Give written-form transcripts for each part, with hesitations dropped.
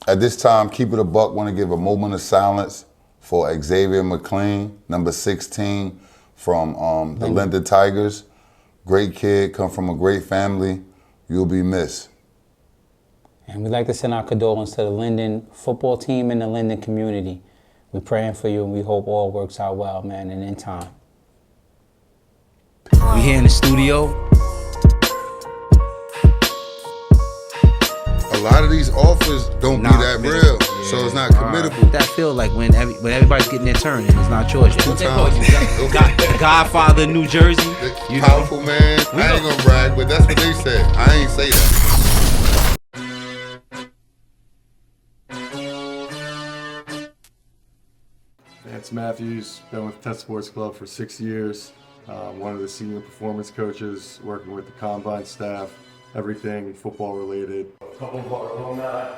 At this time, Keep It a Buck want to give a moment of silence for Xavier McLean, number 16 from the Linden Tigers. Great kid, come from a great family. You'll be missed. And we'd like to send our condolences to the Linden football team and the Linden community. We're praying for you, and we hope all works out well, man, and in time. We here in the studio. A lot of these offers don't be that real, so it's not committable. That feel like when everybody's getting their turn and it's not yours. Two times. Godfather, New Jersey. You Powerful, man. I ain't gonna brag, but that's what they said. I ain't say that. Vance Matthews, been with Test Sports Club for 6 years. One of the senior performance coaches, working with the combine staff, everything football related. A couple of our alumni,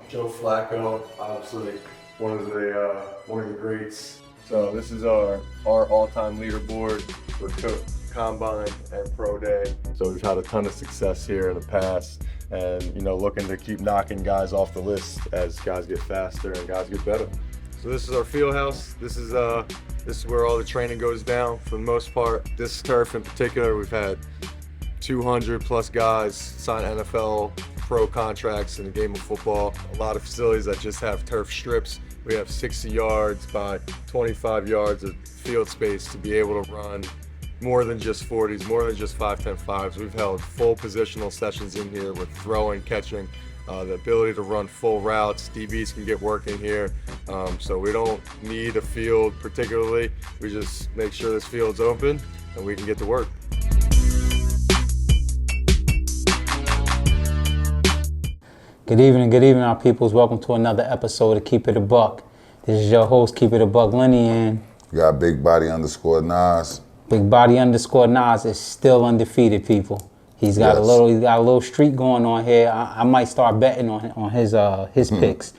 Joe Flacco, obviously one of the greats. So this is our all-time leaderboard for combine and pro day. So we've had a ton of success here in the past, and looking to keep knocking guys off the list as guys get faster and guys get better. So this is our field house. This is where all the training goes down for the most part. This turf in particular, we've had 200 plus guys sign NFL pro contracts in the game of football. A lot of facilities that just have turf strips. We have 60 yards by 25 yards of field space to be able to run more than just 40s, more than just 5-10-5s. We've held full positional sessions in here with throwing, catching, the ability to run full routes. DBs can get work in here. So we don't need a field particularly. We just make sure this field's open and we can get to work. Good evening, our peoples. Welcome to another episode of Keep It a Buck. This is your host, Keep It a Buck Lenny, and You got Big Body _Nas. Big Body _Nas is still undefeated, people. He's got a little streak going on here. I might start betting on his picks.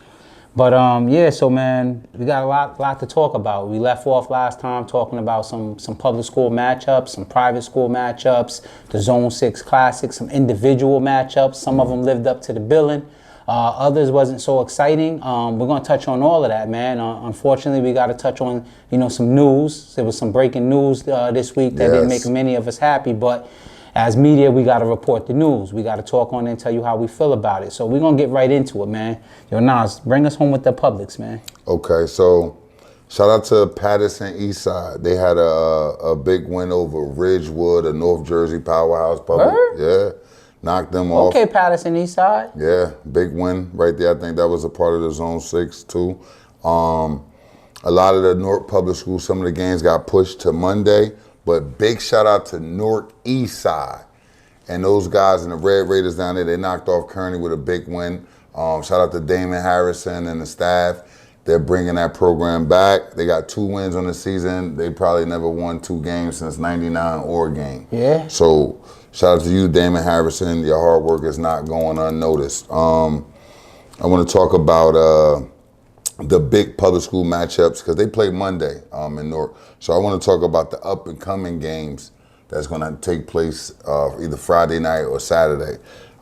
But yeah, so man, we got a lot to talk about. We left off last time talking about some public school matchups, some private school matchups, the Zone 6 Classic, some individual matchups. Some of them lived up to the billing. Others wasn't so exciting. We're gonna touch on all of that, man. Unfortunately, we got to touch on some news. There was some breaking news this week that didn't make many of us happy, but as media, we got to report the news. We got to talk on it and tell you how we feel about it. So we're going to get right into it, man. Yo, Nas, bring us home with the Publix, man. Okay, so shout out to Patterson Eastside. They had a big win over Ridgewood, a North Jersey powerhouse Publix. Yeah, knocked them off. Okay, Patterson Eastside. Yeah, big win right there. I think that was a part of the Zone 6 too. A lot of the North Public Schools, some of the games got pushed to Monday. But big shout out to North East Side. And those guys in the Red Raiders down there, they knocked off Kearney with a big win. Shout out to Damon Harrison and the staff. They're bringing that program back. They got 2 wins on the season. They probably never won 2 games since '99 or game. Yeah. So shout out to you, Damon Harrison. Your hard work is not going unnoticed. I want to talk about the big public school matchups because they play Monday in Newark. So I want to talk about the up and coming games that's going to take place either Friday night or Saturday.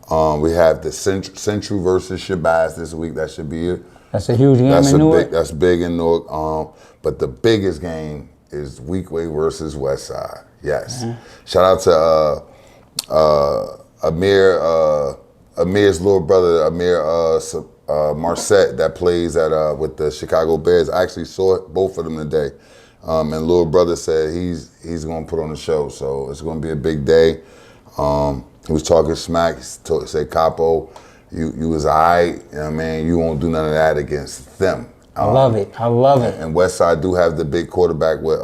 We have the Central versus Shabazz this week. That should be it. That's a huge game in Newark. That's big in Newark. But the biggest game is Weequay versus Westside. Yes. Mm-hmm. Shout out to Amir's little brother, Amir Marset, that plays at with the Chicago Bears. I actually saw both of them today. And little brother said he's going to put on the show, so it's going to be a big day. He was talking smack. He said, Capo, you was all right. You know what I mean? You won't do none of that against them. I love it. And Westside do have the big quarterback with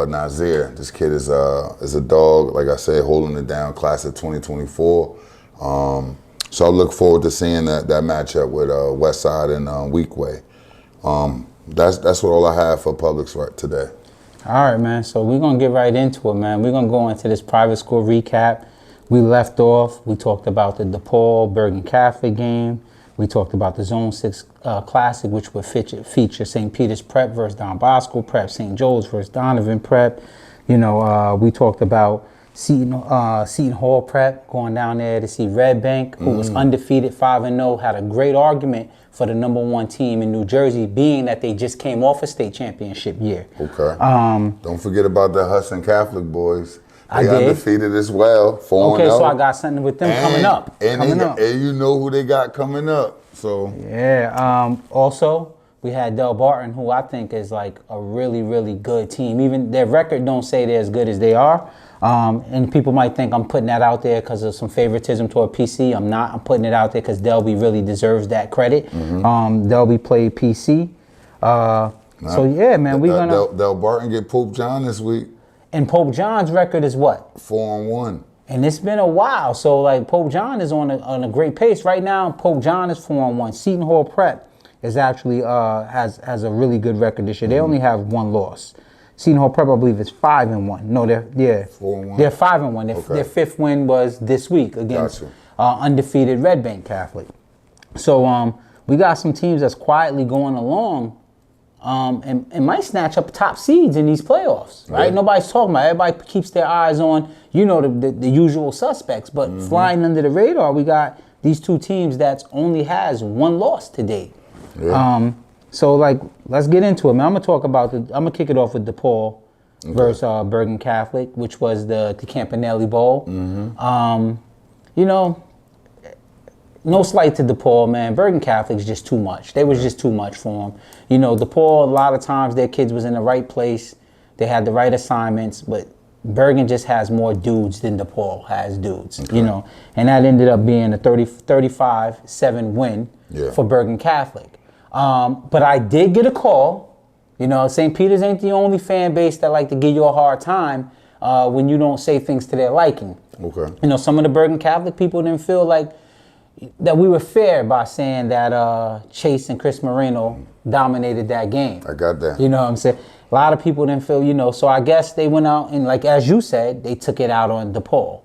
Nazir. This kid is a dog, like I said, holding it down, class of 2024. So I look forward to seeing that matchup with Westside and Weequay. That's what all I have for Publix right today. All right, man. So we're going to get right into it, man. We're going to go into this private school recap. We left off. We talked about the DePaul Bergen Catholic game. We talked about the Zone 6 Classic, which would feature St. Peter's Prep versus Don Bosco Prep, St. Joe's versus Donovan Prep. We talked about Seton Hall Prep, going down there to see Red Bank, who was undefeated 5-0, had a great argument for the #1 team in New Jersey, being that they just came off a state championship year. Okay. Don't forget about the Hudson Catholic boys. I They did. undefeated as well. 4-0. Okay, so I got something with them coming up. And you know who they got coming up. So Yeah. Also, we had Del Barton, who I think is like a really, really good team. Even their record don't say they're as good as they are. And people might think I'm putting that out there because of some favoritism toward PC. I'm not. I'm putting it out there because Delby really deserves that credit. Delby played PC. So yeah, man, we're gonna. Del Barton get Pope John this week. And Pope John's record is what? 4-1. And it's been a while. So like Pope John is on a great pace right now. Pope John is 4-1. Seton Hall Prep is actually has a really good record this year. They only have one loss. Seton Hall Prep, I believe, is 5-1. No, they're 4-1. They're 5-1. Their fifth win was this week against undefeated Red Bank Catholic. So we got some teams that's quietly going along. And might snatch up top seeds in these playoffs, right? Yeah. Nobody's talking about it. Everybody keeps their eyes on, the usual suspects. But flying under the radar, we got these two teams that only has one loss to date. Yeah. So, let's get into it, man. I'm gonna kick it off with DePaul versus Bergen Catholic, which was the Campanelli Bowl. No slight to DePaul, man. Bergen Catholic's just too much. They was just too much for them. DePaul, a lot of times their kids was in the right place. They had the right assignments, but Bergen just has more dudes than DePaul has dudes, And that ended up being a 35-7 win for Bergen Catholic. But I did get a call. St. Peter's ain't the only fan base that like to give you a hard time when you don't say things to their liking. Okay. Some of the Bergen Catholic people didn't feel like that we were fair by saying that Chase and Chris Moreno dominated that game. I got that. You know what I'm saying? A lot of people didn't feel, so I guess they went out and, like as you said, they took it out on DePaul.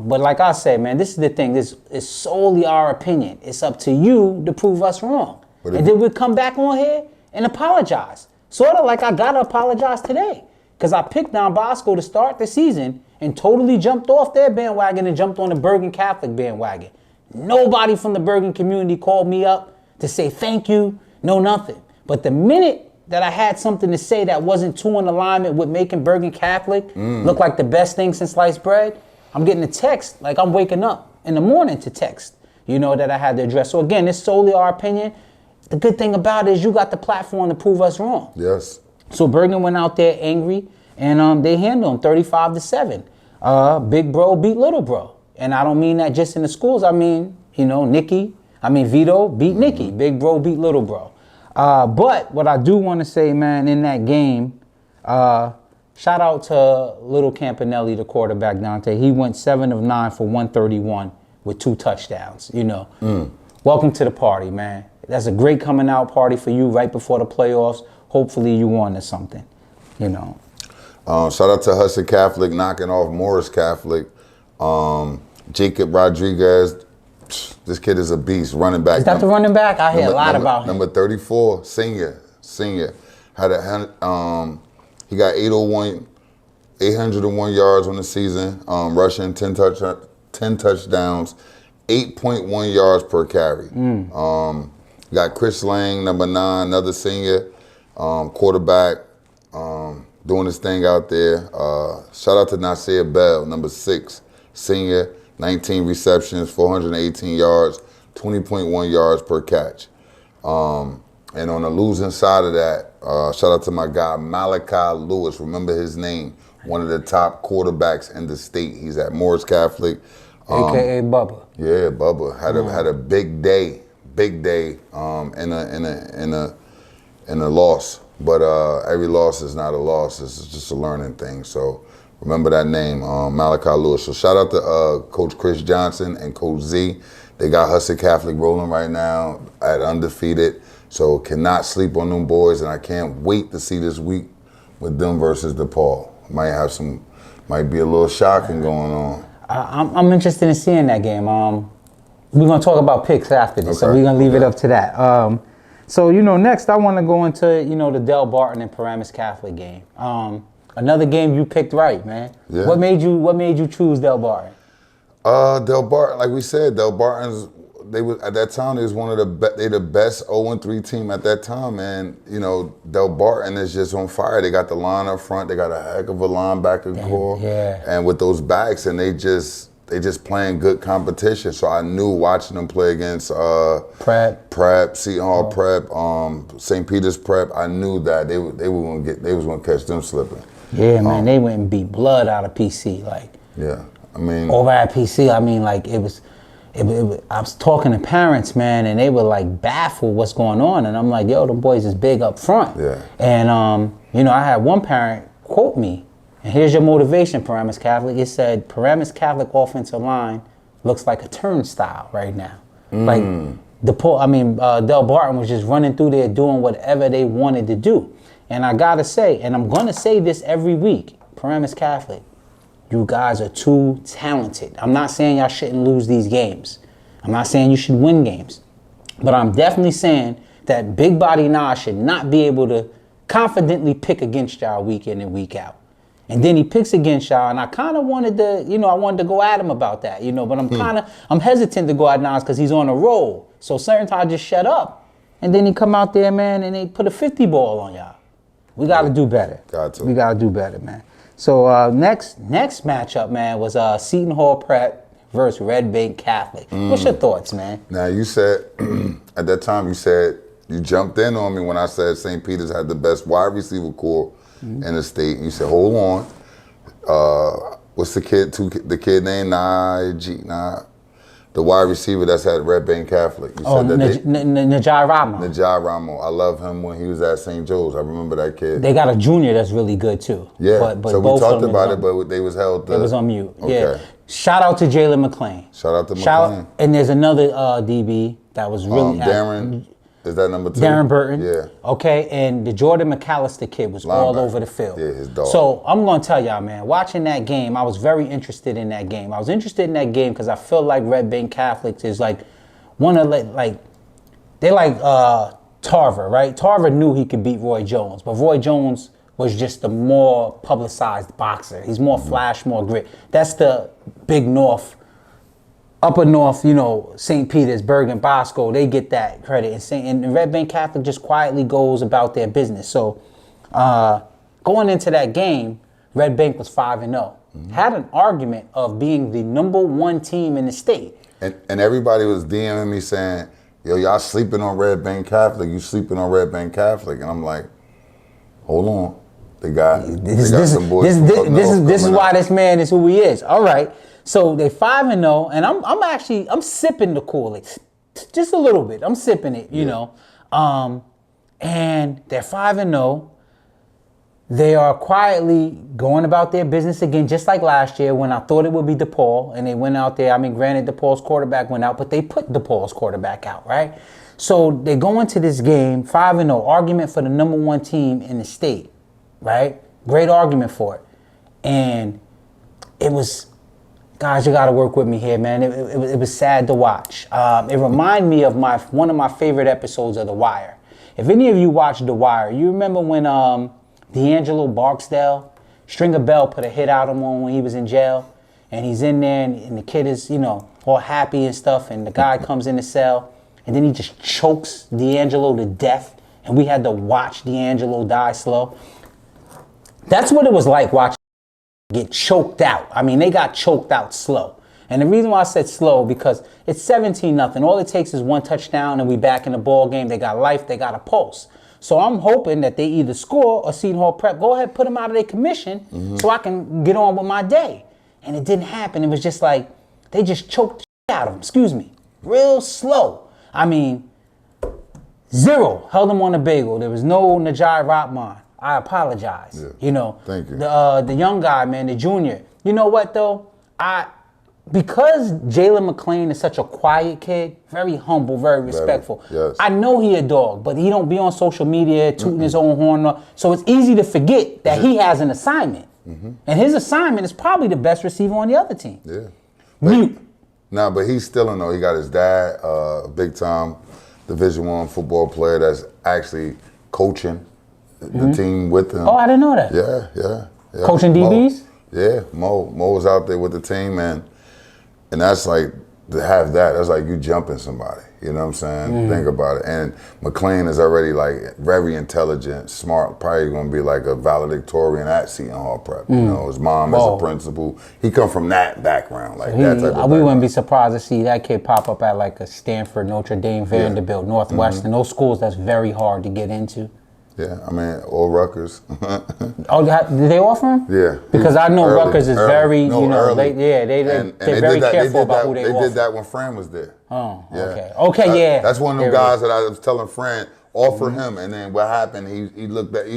But like I said, man, this is the thing. This is solely our opinion. It's up to you to prove us wrong. And then we come back on here and apologize. Sort of like I got to apologize today. Because I picked Don Bosco to start the season and totally jumped off their bandwagon and jumped on the Bergen Catholic bandwagon. Nobody from the Bergen community called me up to say thank you, no nothing. But the minute that I had something to say that wasn't too in alignment with making Bergen Catholic look like the best thing since sliced bread, I'm getting a text like I'm waking up in the morning to text, that I had to address. So again, it's solely our opinion. The good thing about it is you got the platform to prove us wrong. Yes. So Bergen went out there angry, and they handled him 35-7. Big bro beat little bro. And I don't mean that just in the schools. I mean, Vito beat Nicky. Big bro beat little bro. But what I do want to say, man, in that game, shout out to little Campanelli, the quarterback, Dante. He went 7 of 9 for 131 with 2 touchdowns, Welcome to the party, man. That's a great coming out party for you right before the playoffs. Hopefully you on to something, Shout out to Hudson Catholic knocking off Morris Catholic. Jacob Rodriguez, this kid is a beast, running back. Is that the running back? I hear a lot about him. Number 34, senior. He got 801 yards on the season, rushing 10 touchdowns, 8.1 yards per carry. Got Chris Lang, number 9, another senior, quarterback, doing his thing out there. Shout out to Nasir Bell, number 6, senior, 19 receptions, 418 yards, 20.1 yards per catch. And on the losing side of that, shout out to my guy, Malachi Lewis. Remember his name, one of the top quarterbacks in the state. He's at Morris Catholic. AKA Bubba. Yeah, Bubba had a big day in a loss. But every loss is not a loss. It's just a learning thing. So remember that name, Malachi Lewis. So shout out to Coach Chris Johnson and Coach Z. They got Hudson Catholic rolling right now at undefeated. So cannot sleep on them boys, and I can't wait to see this week with them versus DePaul. Might be a little shocking going on. I'm interested in seeing that game. We're gonna talk about picks after this, so Okay. we're gonna leave it up to that. So next I want to go into the Del Barton and Paramus Catholic game. Another game you picked right, man. Yeah. What made you choose Del Barton? Del Barton, like we said, Del Barton's. They was at that time. They was one of the best 0-3 team at that time, and you know Del Barton is just on fire. They got the line up front. They got a heck of a linebacker core, and with those backs, and they just playing good competition. So I knew watching them play against Prep, Seton Hall Prep, St. Peter's Prep. I knew that they was gonna catch them slipping. Yeah, man, they went and beat blood out of PC. Like, yeah, I mean, over at PC, I mean, like it was. I was talking to parents, man, and they were like baffled what's going on, and I'm like, yo, the boys is big up front. Yeah. And you know, I had one parent quote me, and here's your motivation, Paramus Catholic. It said, Paramus Catholic offensive line looks like a turnstile right now. Like Del Barton was just running through there doing whatever they wanted to do. And I gotta say, and I'm gonna say this every week, Paramus Catholic, you guys are too talented. I'm not saying y'all shouldn't lose these games. I'm not saying you should win games. But I'm definitely saying that Big Body Nas should not be able to confidently pick against y'all week in and week out. And then he picks against y'all, and I kind of wanted to, you know, I wanted to go at him about that, you know, but I'm hesitant to go at Nas because he's on a roll. So certain times I just shut up. And then he come out there, man, and they put a 50 ball on y'all. We got to do better. We got to do better, man. So next matchup, man, was Seton Hall Prep versus Red Bank Catholic. What's your thoughts, man? Now, you said, at that time, you jumped in on me when I said St. Peter's had the best wide receiver core in the state. You said, hold on. What's the kid named? The wide receiver that's at Red Bank Catholic. You said Najai Ramo. Najai Ramo. I love him when he was at St. Joe's. I remember that kid. They got a junior that's really good, too. Yeah, so we talked about it, but they was held. It was on mute. Okay. Yeah. Shout out to Jalen McClain. Shout out to McClain. And there's another DB that was really... Darren, is that number 2? Darren Burton. Yeah. Okay, and the Jordan McAllister kid was all over the field. Yeah, his dog. So I'm going to tell y'all, man, watching that game, I was very interested in that game. I was interested in that game because I feel like Red Bank Catholics is like one of they're like Tarver, right? Tarver knew he could beat Roy Jones, but Roy Jones was just a more publicized boxer. He's more flash, more grit. That's the big North. Upper North, you know, St. Peter's, Bergen, Bosco, they get that credit. And Red Bank Catholic just quietly goes about their business. So going into that game, Red Bank was 5-0. Had an argument of being the #1 team in the state. And everybody was DMing me saying, yo, y'all sleeping on Red Bank Catholic. You sleeping on Red Bank Catholic. And I'm like, hold on. They got some boys. This is why this man is who he is. All right. So they 5-0, and I'm sipping the Kool-Aid, just a little bit. I'm sipping it, you know. And they're 5-0. They are quietly going about their business again, just like last year when I thought it would be DePaul, and they went out there. I mean, granted, DePaul's quarterback went out, but they put DePaul's quarterback out, right? So they go into this game 5-0, argument for the #1 team in the state, right? Great argument for it, and it was. Guys, you got to work with me here, man. It was sad to watch. It reminded me of one of my favorite episodes of The Wire. If any of you watched The Wire, you remember when D'Angelo Barksdale, Stringer Bell put a hit out on him when he was in jail, and he's in there, and the kid is, you know, all happy and stuff, and the guy comes in the cell, and then he just chokes D'Angelo to death, and we had to watch D'Angelo die slow. That's what it was like watching get choked out. I mean, they got choked out slow. And the reason why I said slow, because it's 17-0. All it takes is one touchdown and we back in the ball game. They got life, they got a pulse. So I'm hoping that they either score or Seton Hall Prep, go ahead, put them out of their commission so I can get on with my day. And it didn't happen. It was just like, they just choked the shit out of them, real slow. I mean, 0, held them on a bagel. There was no Najai Rotman. I apologize. Yeah. You know, thank you. The young guy, man, the junior. You know what though? Because Jalen McClain is such a quiet kid, very humble, very respectful. Yes. I know he a dog, but he don't be on social media tooting his own horn. So it's easy to forget that he has an assignment, and his assignment is probably the best receiver on the other team. Yeah. Mute. Nah, but he's still in though. He got his dad, big time Division I football player that's actually coaching the team with him. Oh, I didn't know that. Yeah. Yeah, Coaching Mo. DBs? Yeah, Mo was out there with the team, and that's like, to have that's like you jumping somebody. You know what I'm saying? Think about it. And McLean is already like very intelligent, smart, probably gonna be like a valedictorian at Seton Hall Prep. You know, his mom is a principal. He come from that background, like that type of We wouldn't be background. surprised to see that kid pop up at like a Stanford, Notre Dame, Vanderbilt, Northwestern, those schools that's very hard to get into. Yeah, I mean, or Rutgers. Oh, did they offer him? Yeah. Because I know Early, Rutgers is early. very, No, you know, early. they're they very did that, careful about that, who they They offer. did that when Fran was there. Oh, Yeah. okay. Okay, yeah. That's one of them There it guys is. that I was telling Fran, offer him, and then what happened, he looked at,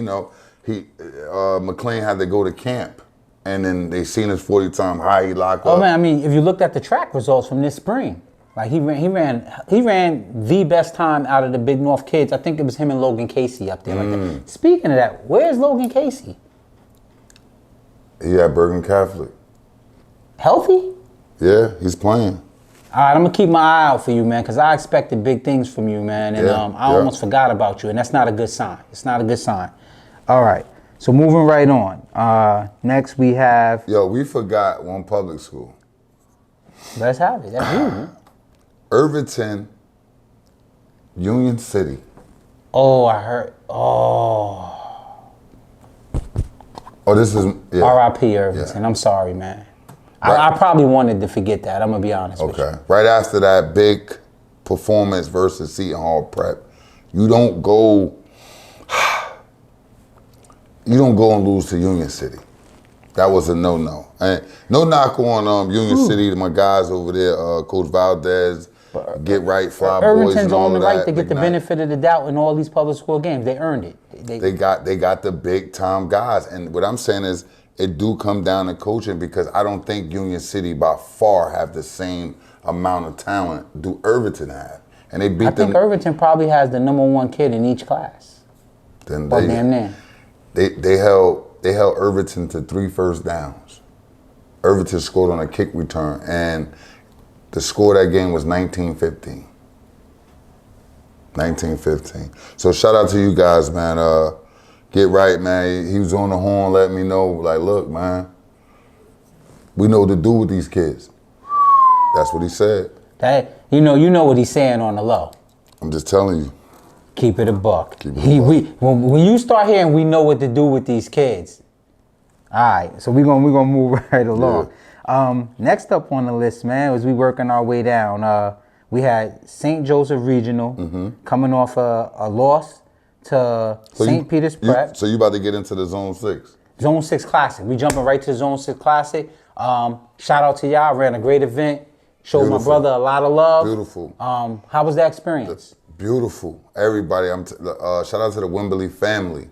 McLean had to go to camp, and then they seen his 40-time high, he locked up. Oh man, I mean, if you looked at the track results from this spring, like he ran the best time out of the Big North kids. I think it was him and Logan Casey up there. Like that. Speaking of that, where's Logan Casey? He at Bergen Catholic. Healthy? Yeah, he's playing. All right, I'm gonna keep my eye out for you, man, because I expected big things from you, man, and I almost forgot about you, and that's not a good sign. It's not a good sign. All right, so moving right on. Next we have. Yo, we forgot one public school. Let's have it. That's you, man. Irvington, Union City. Oh, I heard. Oh. Oh, this is R.I.P. Irvington. Yeah. I'm sorry, man. Right. I probably wanted to forget that. I'm gonna be honest with you. Okay. Right after that big performance versus Seton Hall Prep, you don't go and lose to Union City. That was a no-no. And no knock on Union City, my guys over there, Coach Valdez, Get Right, Fly Boys, Irvington's and all on the of right that. to get the benefit of the doubt in all these public school games. They earned it. They got the big time guys, and what I'm saying is it do come down to coaching, because I don't think Union City by far have the same amount of talent do Irvington have, and they beat I think Irvington probably has the #1 kid in each class. Then Oh, damn near. they held Irvington to 3 first downs. Irvington scored on a kick return, and the score of that game was 19-15. 19-15. So shout out to you guys, man. Get Right, man. He was on the horn letting me know, like, look, man, we know what to do with these kids. That's what he said. That you know what he's saying on the low. I'm just telling you. Keep it a buck. Keep it a buck. When you start hearing, we know what to do with these kids. All right, so we're gonna move right along. Next up on the list, man, as we working our way down, we had St. Joseph Regional coming off a loss to St. Peter's Prep. So you about to get into the Zone 6? Zone 6 Classic. We jumping right to the Zone 6 Classic. Shout out to y'all. Ran a great event. Showed Beautiful. my brother a lot of love. Beautiful. How was that experience? Beautiful. Everybody. Shout out to the Wimberley family.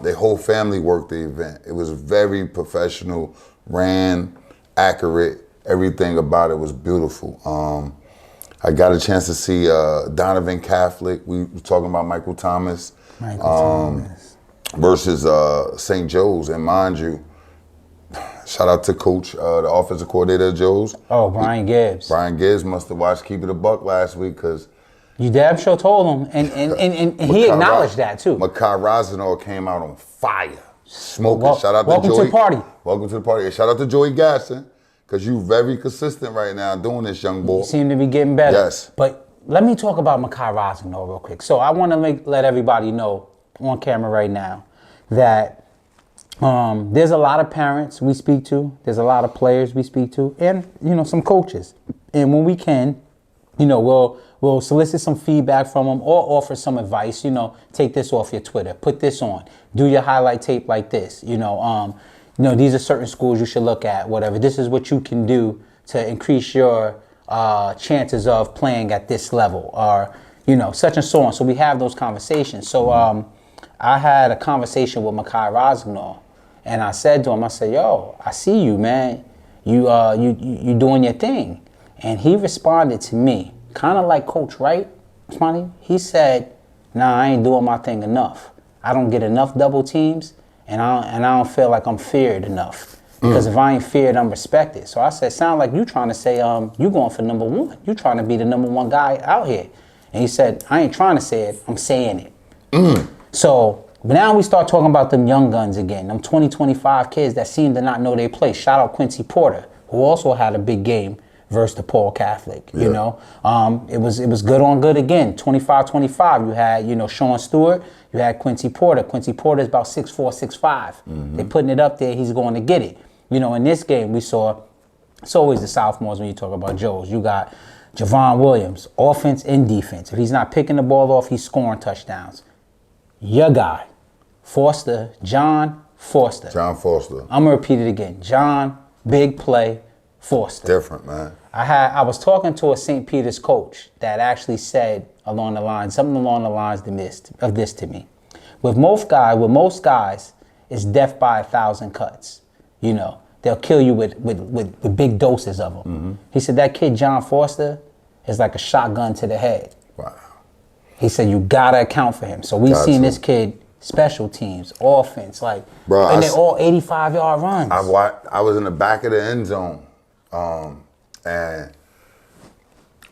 Their whole family worked the event. It was very professional, ran, accurate. Everything about it was beautiful. I got a chance to see Donovan Catholic. We were talking about Michael Thomas. Versus St. Joe's. And mind you, shout out to Coach, the offensive coordinator of Joe's. Oh, Brian Gibbs. Brian Gibbs must have watched Keep It a Buck last week, because You damn sure told him, and he acknowledged that too. Makai Rosenau came out on fire, smoking. Shout out welcome to to Joey. the party. Welcome to the party. And shout out to Joey Gasson, because you very consistent right now doing this, young boy. You seem to be getting better. Yes. But let me talk about Makai Rosenau real quick. So I want to let everybody know on camera right now that there's a lot of parents we speak to, there's a lot of players we speak to, and some coaches. And when we can, we'll solicit some feedback from them or offer some advice. Take this off your Twitter, put this on, do your highlight tape like this. These are certain schools you should look at. Whatever. This is what you can do to increase your chances of playing at this level, or such and so on. So we have those conversations. So I had a conversation with Makai Rosenau, and I said to him, yo, I see you, man. You doing your thing. And he responded to me, kind of like Coach Wright, funny. He said, nah, I ain't doing my thing enough. I don't get enough double teams, and I don't feel like I'm feared enough. Because if I ain't feared, I'm respected. So I said, sound like you trying to say you going for #1. You trying to be the #1 guy out here. And he said, I ain't trying to say it, I'm saying it. So But now we start talking about them young guns again, them 20, 25 kids that seem to not know their place. Shout out Quincy Porter, who also had a big game versus the Paul Catholic, you know. It was good on good again, 25-25. You had, you know, Sean Stewart, you had Quincy Porter. Quincy Porter is about 6'4", 6'5". They're putting it up there, he's going to get it. You know, in this game we saw, it's always the sophomores when you talk about Joes. You got Javon Williams, offense and defense. If he's not picking the ball off, he's scoring touchdowns. Your guy, Foster, John Foster. John Foster. I'm going to repeat it again. John, big play, Foster. Different, man. I was talking to a St. Peter's coach that actually said something along the lines of this to me. With most guys, it's death by 1,000 cuts. You know, they'll kill you with big doses of them. He said that kid, John Foster, is like a shotgun to the head. Wow. He said you got to account for him. So we've seen this kid, special teams, offense, like, bro, and they're all 85-yard runs. I was in the back of the end zone, and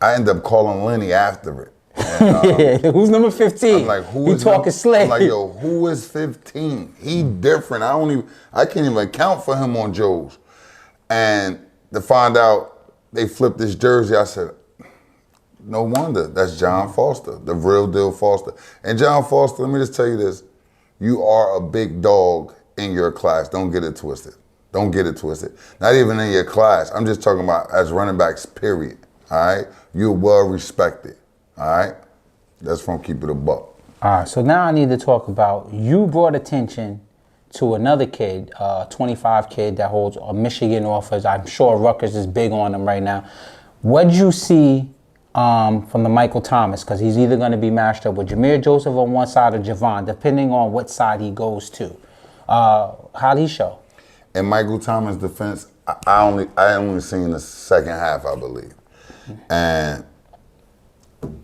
I ended up calling Lenny after it. And, yeah, who's number 15? I'm like, who is talking slick? I'm like, yo, who is 15? He different. I can't even account for him on Joe's. And to find out they flipped his jersey, I said, no wonder. That's John Foster, the real deal Foster. And John Foster, let me just tell you this. You are a big dog in your class. Don't get it twisted. Don't get it twisted. Not even in your class. I'm just talking about as running backs, period. All right? You're well respected. All right? That's from Keep It a Buck. All right, so now I need to talk about, you brought attention to another kid, 25 kid that holds a Michigan offers. I'm sure Rutgers is big on him right now. What'd you see from the Michael Thomas? Because he's either going to be matched up with Jameer Joseph on one side or Javon, depending on what side he goes to. How'd he show? In Michael Thomas' defense, I only seen the second half, I believe. And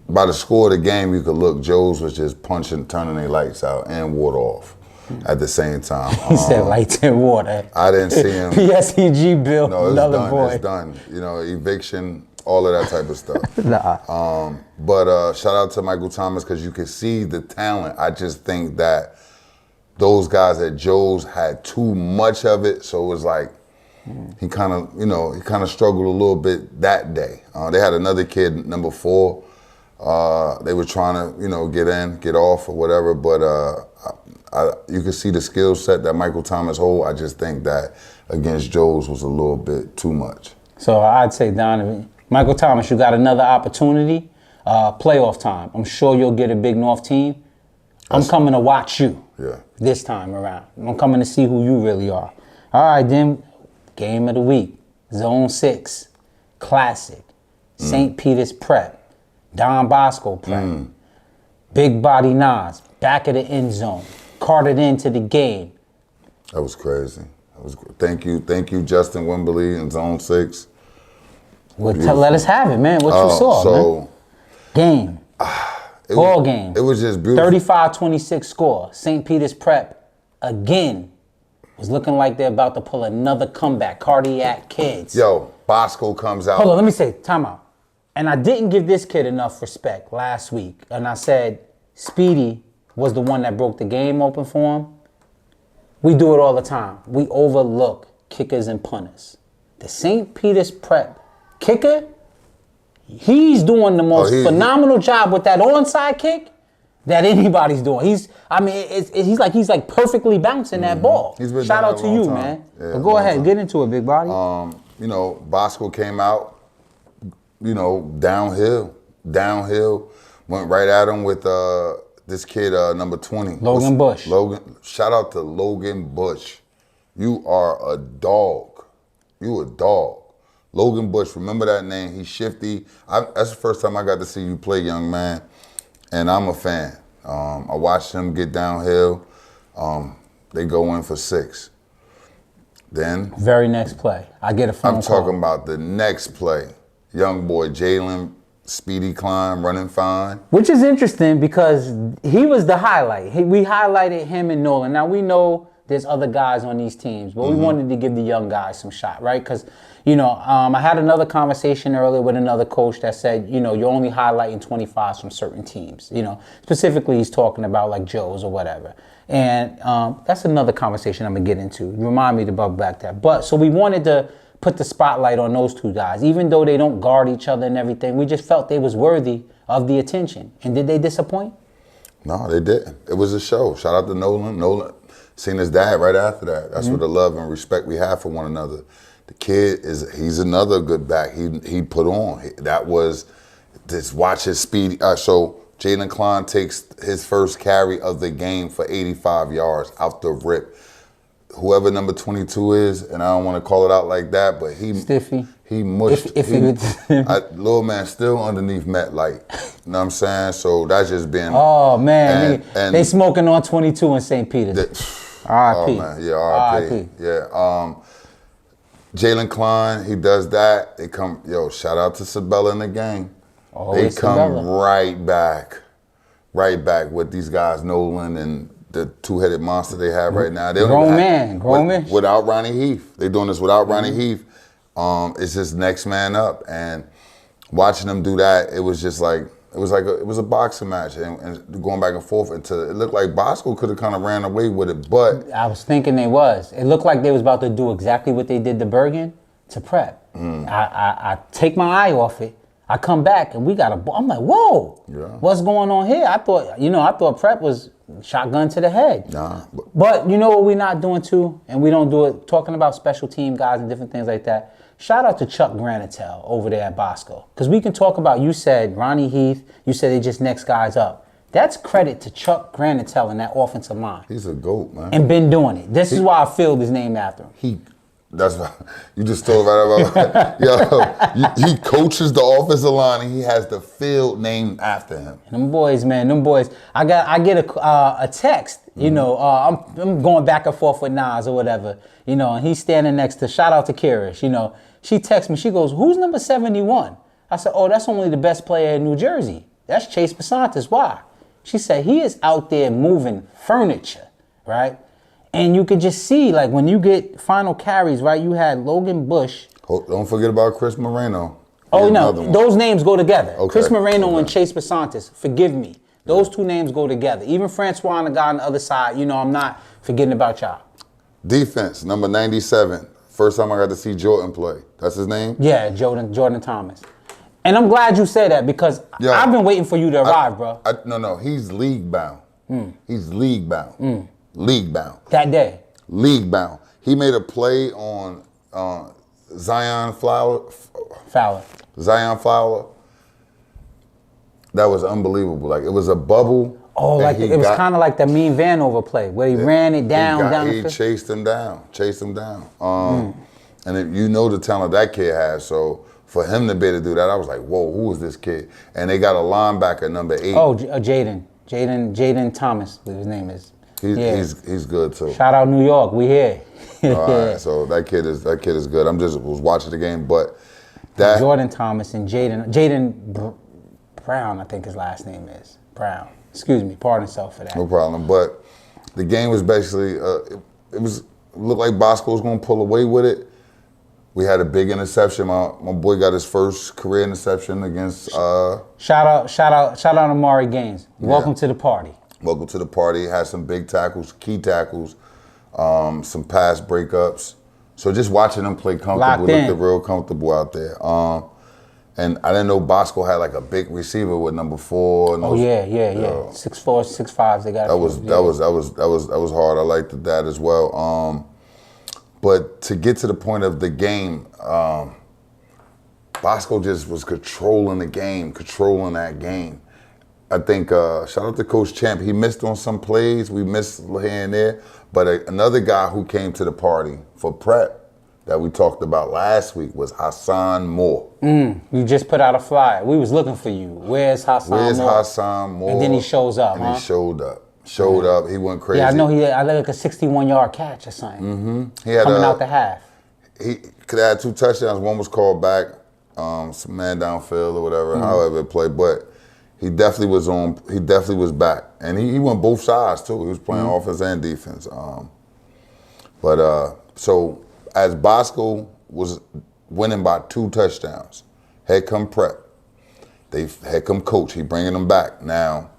by the score of the game, you could look, Joes was just punching, turning their lights out and water off at the same time. He said lights and water. I didn't see him. PSG Bill, no, it's another done, boy. It's done. You know, eviction, all of that type of stuff. Nah. But shout out to Michael Thomas because you can see the talent. I just think that those guys at Joe's had too much of it, so it was like he kind of struggled a little bit that day. They had another kid, number 4. They were trying to, get in, get off or whatever, but you can see the skill set that Michael Thomas hold. I just think that against Joe's was a little bit too much. So I'd say, Donovan, Michael Thomas, you got another opportunity, playoff time. I'm sure you'll get a Big North team. I'm coming to watch you this time around. I'm coming to see who you really are. All right, then, game of the week, Zone 6, Classic, St. Peter's Prep. Don Bosco Prep. Big body Nas, back of the end zone, carted into the game. That was crazy. Thank you, Justin Wimberly in Zone 6. Let us have it, man. What you saw, man? Game. Ball game. It was just beautiful. 35-26 score. St. Peter's Prep, again, was looking like they're about to pull another comeback. Cardiac kids. Yo, Bosco comes out. Hold on, let me say, time out. And I didn't give this kid enough respect last week. And I said, Speedy was the one that broke the game open for him. We do it all the time. We overlook kickers and punters. The St. Peter's Prep kicker, he's doing the most phenomenal job with that onside kick that anybody's doing. He's like perfectly bouncing that ball. Shout out to you, man. Yeah, but go ahead, get into it, big body. Bosco came out, downhill, went right at him with this kid, number 20. Logan Bush. Shout out to Logan Bush. You are a dog. You a dog. Logan Bush, remember that name. He's shifty. That's the first time I got to see you play, young man, and I'm a fan. I watched him get downhill. They go in for 6. Then very next play, I get a phone call. I'm talking about the next play. Young boy Jalen, speedy climb, running fine. Which is interesting because he was the highlight. We highlighted him and Nolan. Now we know there's other guys on these teams, but we wanted to give the young guys some shot, right? Because, you know, I had another conversation earlier with another coach that said, you know, you're only highlighting 25s from certain teams. You know, specifically he's talking about like Joe's or whatever. And that's another conversation I'm going to get into. Remind me to bubble back that. But so we wanted to put the spotlight on those two guys. Even though they don't guard each other and everything, we just felt they was worthy of the attention. And did they disappoint? No, they didn't. It was a show. Shout out to Nolan. Nolan seen his dad right after that. That's what the love and respect we have for one another. The kid he's another good back. He put on. That was, just watch his speed. So Jalen Klein takes his first carry of the game for 85 yards out the rip. Whoever number 22 is, and I don't want to call it out like that, but Stiffy. He mushed. Little man still underneath Met Light. You know what I'm saying? So that's just been. Oh man, they smoking on 22 in St. Peter's. R.I.P. Oh man, yeah, R.I.P. Yeah. Jalen Klein, he does that. They come, shout out to Sabella in the gang. Always they come Sabella. right back with these guys, Nolan and the two-headed monster they have right now. They grown man. Without Ronnie Heath. They're doing this without Ronnie Heath. It's just next man up. And watching them do that, it was just like, it was a boxing match and going back and forth until it looked like Bosco could have kind of ran away with it, but. I was thinking they was. It looked like they was about to do exactly what they did to Bergen to Prep. I take my eye off it. I come back and we got I'm like, whoa, what's going on here? I thought Prep was shotgun to the head. Nah. But you know what we're not doing too, and we don't do it, talking about special team guys and different things like that. Shout out to Chuck Granitel over there at Bosco. Because we can talk about, you said Ronnie Heath, you said they just next guys up. That's credit to Chuck Granitel and that offensive line. He's a GOAT, man. And been doing it. This is why I filled his name after him. That's why you just told about he coaches the offensive line and he has the field named after him. And them boys, man, I get a text, I'm going back and forth with Nas or whatever, and he's standing next to, shout out to Kirish, she texts me, she goes, who's number 71? I said, oh, that's only the best player in New Jersey. That's Chase Basantis. Why? She said, he is out there moving furniture, right? And you could just see, like, when you get final carries, right, you had Logan Bush. Don't forget about Chris Moreno. Oh, no, those names go together. Okay. Chris Moreno and Chase Basantis, forgive me. Those two names go together. Even Francois and the guy on the other side, I'm not forgetting about y'all. Defense, number 97. First time I got to see Jordan play. That's his name? Yeah, Jordan Thomas. And I'm glad you said that because I've been waiting for you to arrive, bro. No, he's league bound. He's league bound. League bound. That day. League bound. He made a play on Zion Fowler. Zion Fowler. That was unbelievable. Like, it was a bubble. Oh, like it was kind of like the Mean Vanover play where he ran it down. He chased him down. And the talent that kid has. So for him to be able to do that, I was like, whoa, who is this kid? And they got a linebacker, number 8. Oh, Jaden Thomas, his name is. He's good too. Shout out New York, we here. All right, so that kid is good. Was watching the game, but that Jordan Thomas and Jaden Brown, I think his last name is Brown. Excuse me, pardon self for that. No problem. But the game was basically it looked like Bosco was going to pull away with it. We had a big interception. My boy got his first career interception against. Shout out Amari Gaines. Welcome to the party. Welcome to the party. Had some big tackles, key tackles, some pass breakups. So just watching them play comfortable, looked real comfortable out there. And I didn't know Bosco had like a big receiver with number 4. And 6'4", 6'5". They got that was hard. I liked that as well. But to get to the point of the game, Bosco just was controlling that game. I think, shout out to Coach Champ. He missed on some plays. We missed here and there. But another guy who came to the party for Prep that we talked about last week was Hassan Moore. You just put out a flyer. We was looking for you. Where's Hassan Moore? And then he shows up, He showed up. He went crazy. Yeah, I know he had like a 61-yard catch or something. He had coming out the half. He could have had 2 touchdowns. One was called back, some man downfield or whatever, however it played. But he definitely was on. He definitely was back, and he went both sides too. He was playing offense and defense. But so as Bosco was winning by 2 touchdowns, head come Prep. Had come coach. He bringing them back. Now,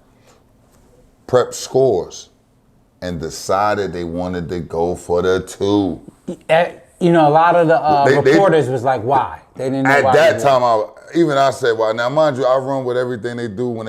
Prep scores and decided they wanted to go for the 2. You know, a lot of the reporters was like, why? They didn't know At why. that time, I said, why? Now, mind you, I run with everything they do when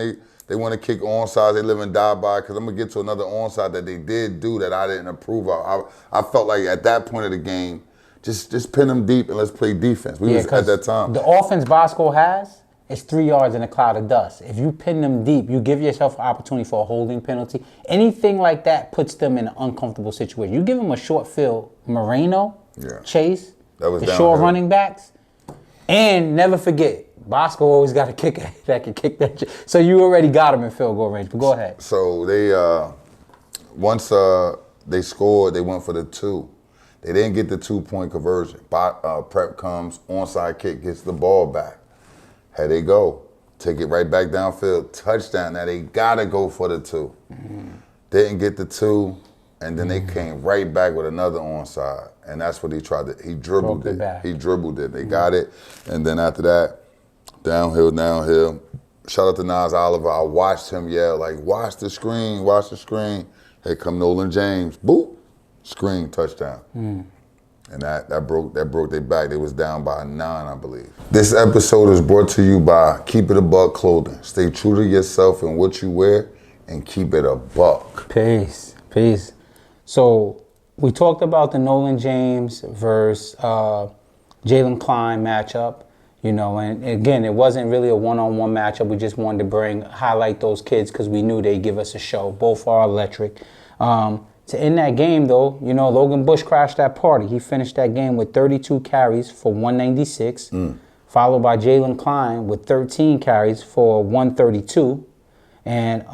they want to kick onside. They live and die by, because I'm going to get to another onside that they did do that I didn't approve of. I felt like at that point of the game, just pin them deep and let's play defense. We was at that time. The offense Bosco has is 3 yards in a cloud of dust. If you pin them deep, you give yourself an opportunity for a holding penalty. Anything like that puts them in an uncomfortable situation. You give them a short field, Moreno, Chase, that was the short running backs, and never forget, Bosco always got a kicker that can kick that. So you already got them in field goal range. But go ahead. So they once they scored, they went for the 2. They didn't get the 2-point conversion. Prep comes, onside kick, gets the ball back. Here they go. Take it right back downfield. Touchdown. Now they got to go for the 2. Didn't get the 2, and then they came right back with another onside. And that's what he tried to, he dribbled it. He dribbled it. They got it. And then after that, downhill. Shout out to Nas Oliver. I watched him yell, like, watch the screen. Here come Nolan James. Boop. Screen, touchdown. And that broke their back. They was down by 9, I believe. This episode is brought to you by Keep It a Buck Clothing. Stay true to yourself and what you wear, and keep it a buck. Peace. So we talked about the Nolan James versus Jalen Klein matchup. You know, and again, it wasn't really a one-on-one matchup. We just wanted to highlight those kids because we knew they'd give us a show. Both are electric. To end that game, though, you know, Logan Bush crashed that party. He finished that game with 32 carries for 196, followed by Jalen Klein with 13 carries for 132. And,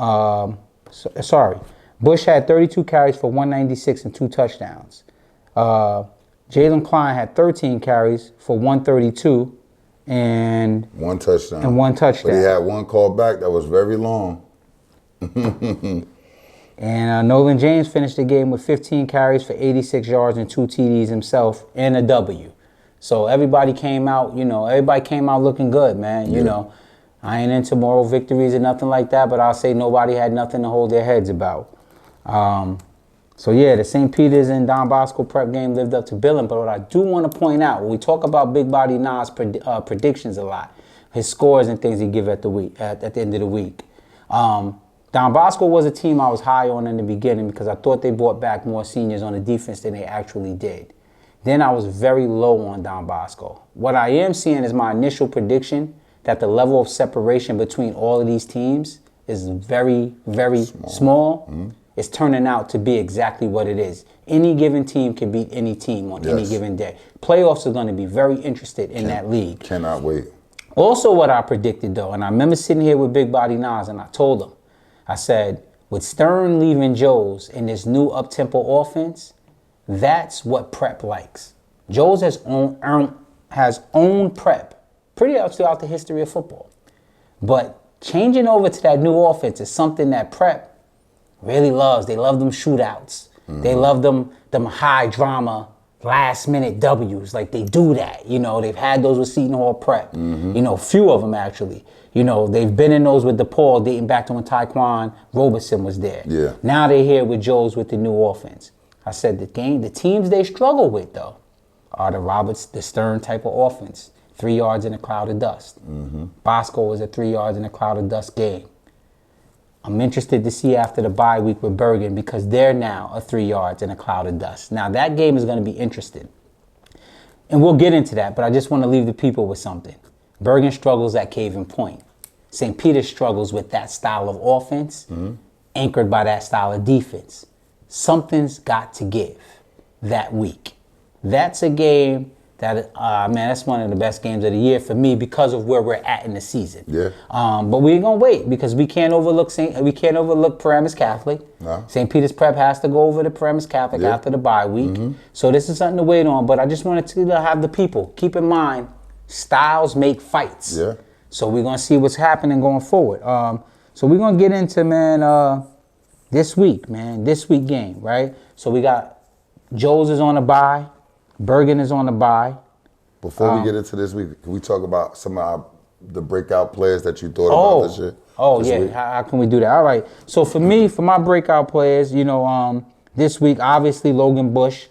Bush had 32 carries for 196 and 2 touchdowns. Jalen Klein had 13 carries for 132 and 1 touchdown. But he had 1 call back that was very long. And Nolan James finished the game with 15 carries for 86 yards and 2 TDs himself and a W. So everybody came out looking good, man. You know, I ain't into moral victories or nothing like that, but I'll say nobody had nothing to hold their heads about. The St. Peter's and Don Bosco Prep game lived up to billing. But what I do want to point out, when we talk about Big Body Nas predictions a lot, his scores and things he give at the end of the week. Don Bosco was a team I was high on in the beginning because I thought they brought back more seniors on the defense than they actually did. Then I was very low on Don Bosco. What I am seeing is my initial prediction that the level of separation between all of these teams is very, very small. It's turning out to be exactly what it is. Any given team can beat any team on any given day. Playoffs are going to be very interested in that league. Cannot wait. Also what I predicted, though, and I remember sitting here with Big Body Nas and I told him, I said, with Stern leaving Joe's in this new up-tempo offense, that's what Prep likes. Joe's has owned Prep pretty much throughout the history of football. But changing over to that new offense is something that Prep really loves. They love them shootouts. They love them high drama, last minute W's. Like, they do that. You know, they've had those with Seton Hall Prep. You know, few of them actually. You know, they've been in those with DePaul dating back to when Tyquan Roberson was there. Yeah. Now they're here with Joe's with the new offense. I said the teams they struggle with, though, are the Stern type of offense. 3 yards in a cloud of dust. Bosco was a 3 yards in a cloud of dust game. I'm interested to see after the bye week with Bergen because they're now a 3 yards in a cloud of dust. Now that game is going to be interesting. And we'll get into that, but I just want to leave the people with something. Bergen struggles at Cave Point. St. Peter's struggles with that style of offense, anchored by that style of defense. Something's got to give that week. That's a game that, that's one of the best games of the year for me because of where we're at in the season. Yeah. But we're gonna wait because we can't overlook Paramus Catholic. No. St. Peter's Prep has to go over to Paramus Catholic after the bye week. So this is something to wait on. But I just wanted to have the people keep in mind, styles make fights. Yeah. So we're gonna see what's happening going forward. So we're gonna get into this week game, right? So we got Joe's is on a bye. Bergen is on a bye. Before we get into this week, can we talk about some of the breakout players that you thought about this year? Oh, this yeah. week? How can we do that? All right. So for me, for my breakout players, this week, obviously, Logan Bush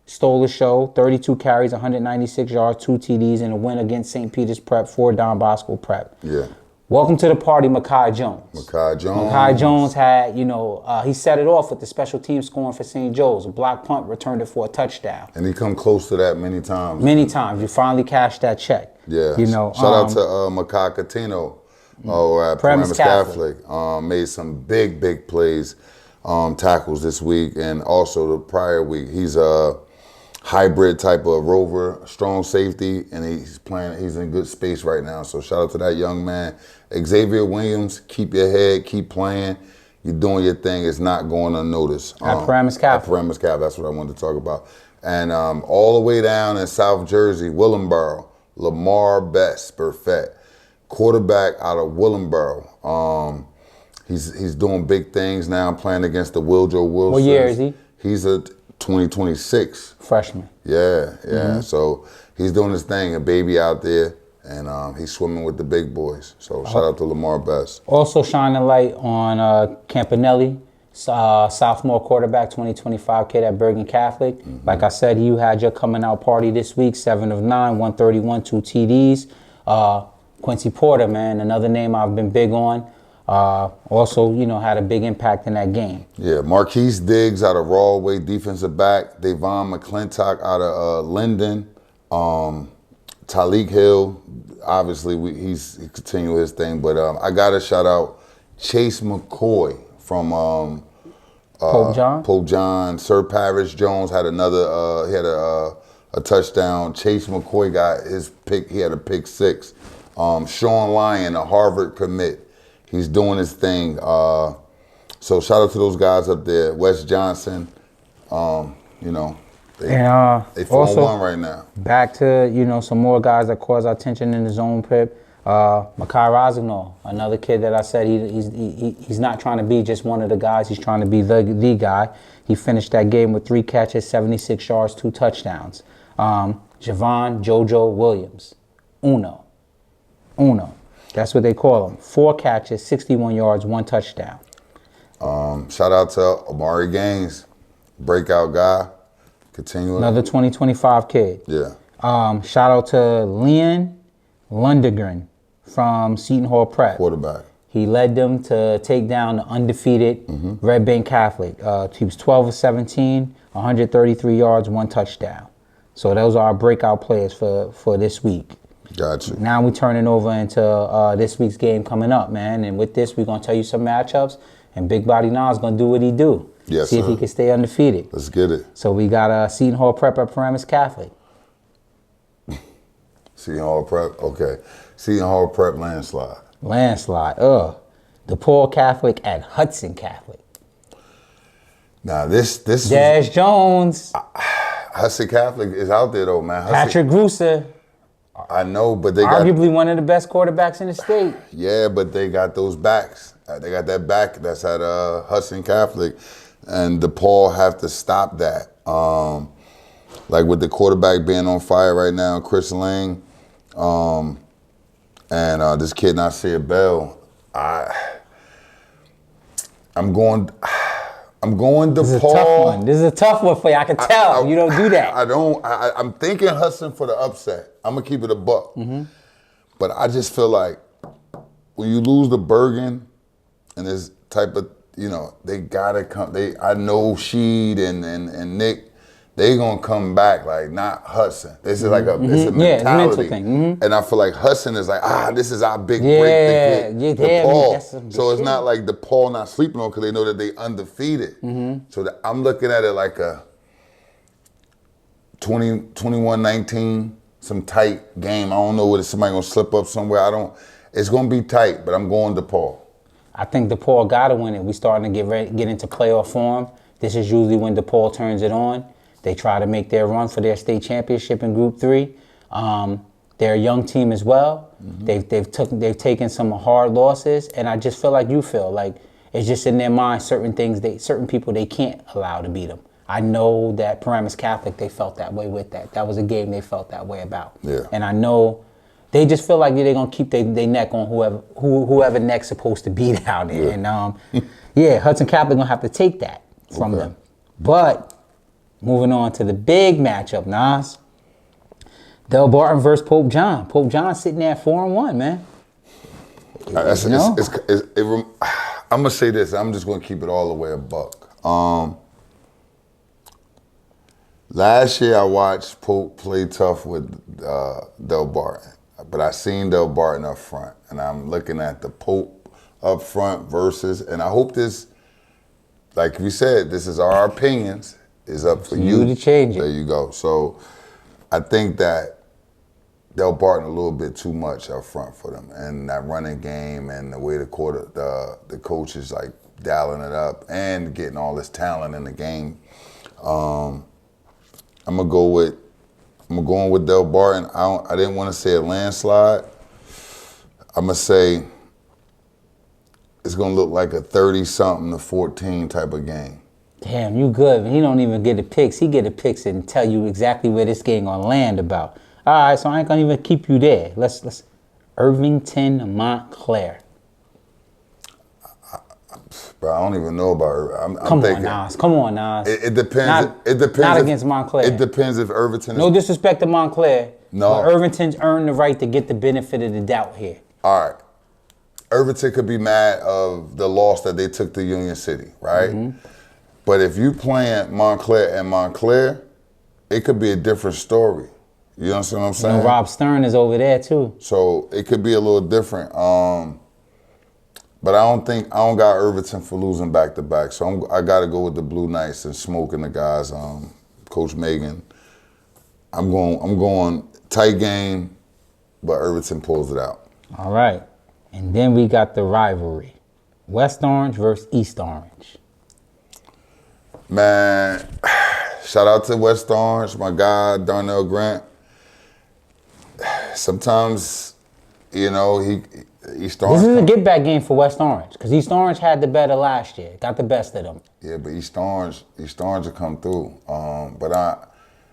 stole the show. 32 carries, 196 yards, 2 TDs, and a win against St. Peter's Prep for Don Bosco Prep. Yeah. Welcome to the party, Mekhi Jones. Mekhi Jones had, he set it off with the special team scoring for St. Joe's. A block punt, returned it for a touchdown. And he come close to that many times. Many times. You finally cashed that check. Yeah. Shout out to Mekhi Catino at Paramus Catholic. Made some big plays, tackles this week and also the prior week. He's a hybrid type of rover, strong safety, and he's in good space right now. So shout out to that young man. Xavier Williams, keep your head, keep playing. You're doing your thing. It's not going unnoticed. At Paramus Catholic. At Paramus Catholic, that's what I wanted to talk about. And all the way down in South Jersey, Willingboro, Lamar Best, perfect. Quarterback out of Willingboro. He's doing big things now, playing against the Wiljo Wilsons. What year is he? He's a 2026. Freshman. Yeah. So he's doing his thing, a baby out there, and he's swimming with the big boys. So shout out to Lamar Best. Also shining light on Campanelli, sophomore quarterback, 2025 kid at Bergen Catholic. Like I said, you had your coming out party this week, 7 of 9, 131, 2 TDs. Quincy Porter, man, another name I've been big on. Also, had a big impact in that game. Yeah, Marquise Diggs out of Rawway, defensive back. Davon McClintock out of Linden. Talik Hill, obviously, he continued his thing. But I got to shout out Chase McCoy from Pope John. Sir Parrish Jones had another, he had a touchdown. Chase McCoy got his pick, he had a pick 6. Sean Lyon, a Harvard commit. He's doing his thing. So shout out to those guys up there. Wes Johnson, they 4-1 right now. Back to, some more guys that cause our attention in the zone, Pip. Makai Rosignol, another kid that I said he's not trying to be just one of the guys. He's trying to be the guy. He finished that game with 3 catches, 76 yards, 2 touchdowns. Javon JoJo Williams, Uno. That's what they call him. 4 catches, 61 yards, 1 touchdown. Shout out to Amari Gaines, breakout guy. Continuing. Another 2025 kid. Yeah. Shout out to Leon Lundegren from Seton Hall Prep. Quarterback. He led them to take down the undefeated Red Bank Catholic. He was 12 of 17, 133 yards, 1 touchdown. So those are our breakout players for this week. Gotcha. Now we're turning over into this week's game coming up, man. And with this, we're going to tell you some matchups. And Big Body Nas going to do what he do. Yes, See if he can stay undefeated. Let's get it. So we got Seton Hall Prep at Paramus Catholic. Seton Hall Prep, okay. Seton Hall Prep landslide. DePaul Catholic at Hudson Catholic. Now this Dash Jones. Hudson Catholic is out there though, man. Patrick Gruser. I know, but they arguably one of the best quarterbacks in the state. Yeah, but they got those backs. They got that back that's at Hudson Catholic, and DePaul have to stop that. Like with the quarterback being on fire right now, Chris Lang, and this kid Nasir Bell. I'm going DePaul. This is a tough one. This is a tough one for you. I can tell. You don't do that. I'm thinking Hudson for the upset. I'm going to keep it a buck. But I just feel like when you lose to Bergen and this type of, they got to come. I know Sheed and Nick, they going to come back like not Hudson. This is like it's a mentality. Yeah, it's a mental thing. And I feel like Hudson is like, this is our big break to get DePaul. So it's not like DePaul not sleeping on because they know that they undefeated. So I'm looking at it like a 21-19, some tight game. I don't know whether somebody going to slip up somewhere. It's going to be tight, but I'm going DePaul. I think DePaul got to win it. We starting to get into playoff form. This is usually when DePaul turns it on. They try to make their run for their state championship in Group 3. They're a young team as well. They've taken some hard losses, and I just feel like you feel like it's just in their mind certain people they can't allow to beat them. I know that Paramus Catholic, they felt that way with that. That was a game they felt that way about. Yeah. And I know they just feel like they're going to keep their neck on whoever neck's supposed to be down there. Yeah. And yeah, Hudson Catholic going to have to take that from them. But moving on to the big matchup, Nas. Del Barton versus Pope John. Pope John sitting there at 4-1, man. I'm gonna say this. I'm just gonna keep it all the way a buck. Last year I watched Pope play tough with Del Barton, but I seen Del Barton up front, and I'm looking at the Pope up front versus, and I hope this, like we said, this is our opinions. Is up for you to change it. There you go. So I think that Del Barton a little bit too much up front for them, and that running game and the way the coach is like dialing it up and getting all this talent in the game. I'm going with Del Barton. I didn't want to say a landslide. I'm gonna say it's gonna look like a 30-something to 14 type of game. Damn, you good. He don't even get the picks. He get the picks and tell you exactly where this game gonna land about. All right, so I ain't gonna even keep you there. Let's Irvington, Montclair. But I don't even know about. Come on, Nas. It depends. It depends. Not against Montclair. It depends if Irvington. No disrespect to Montclair. No. But Irvington's earned the right to get the benefit of the doubt here. All right. Irvington could be mad of the loss that they took to Union City, right? Mm-hmm. But if you playing Montclair and Montclair, it could be a different story. You understand what I'm saying? You know, Rob Stern is over there too. So it could be a little different. But I don't got Irvington for losing back to back. So I got to go with the Blue Knights and smoking the guys. Coach Megan. I'm going tight game, but Irvington pulls it out. All right, and then we got the rivalry: West Orange versus East Orange. Man, shout out to West Orange, my guy Darnell Grant. Sometimes, you know, East Orange. This is a get-back game for West Orange because East Orange had the better last year, got the best of them. Yeah, but East Orange will come through. But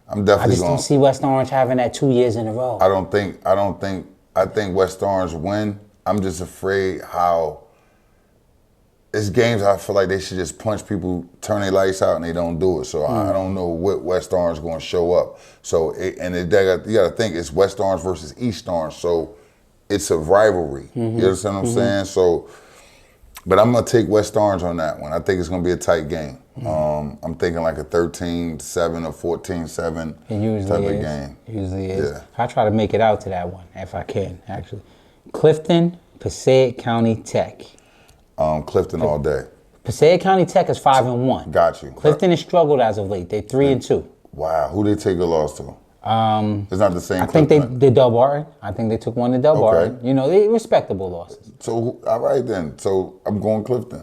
I'm definitely. I just don't see West Orange having that 2 years in a row. I think West Orange win. I'm just afraid how. It's games I feel like they should just punch people, turn their lights out, and they don't do it. So I don't know what West Orange is going to show up. So you got to think it's West Orange versus East Orange. So it's a rivalry. Mm-hmm. You understand what I'm saying? So, but I'm going to take West Orange on that one. I think it's going to be a tight game. Mm-hmm. I'm thinking like a 13-7 or 14-7 type of game. Usually is. Yeah. I try to make it out to that one if I can, actually. Clifton, Passaic County Tech. Clifton all day. Passaic County Tech is 5-1. Got you. Clifton has struggled as of late. They're 3-2. Wow, who they take a loss to? It's not the same. I think they did Del Barton. I think they took one to Del Barton. You know, they respectable losses. So all right then. So I'm going Clifton.